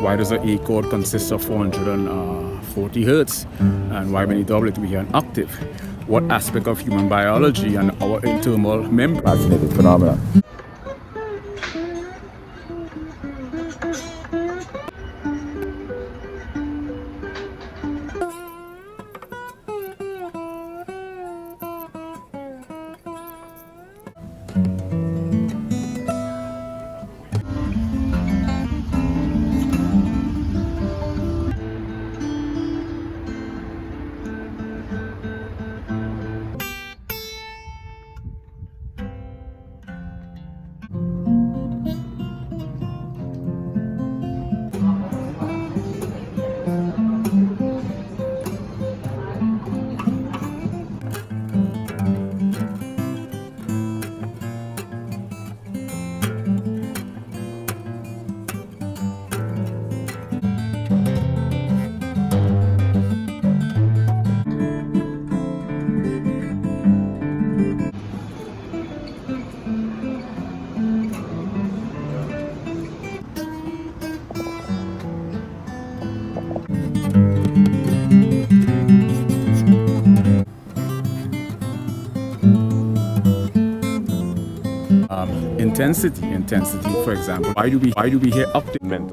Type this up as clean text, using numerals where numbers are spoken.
Why does the A chord consist of 440 hertz? And why when you double it we hear an octave? What aspect of human biology and our internal membrane? Fascinating phenomenon. Intensity, for example. Why do we hear octave? Mental.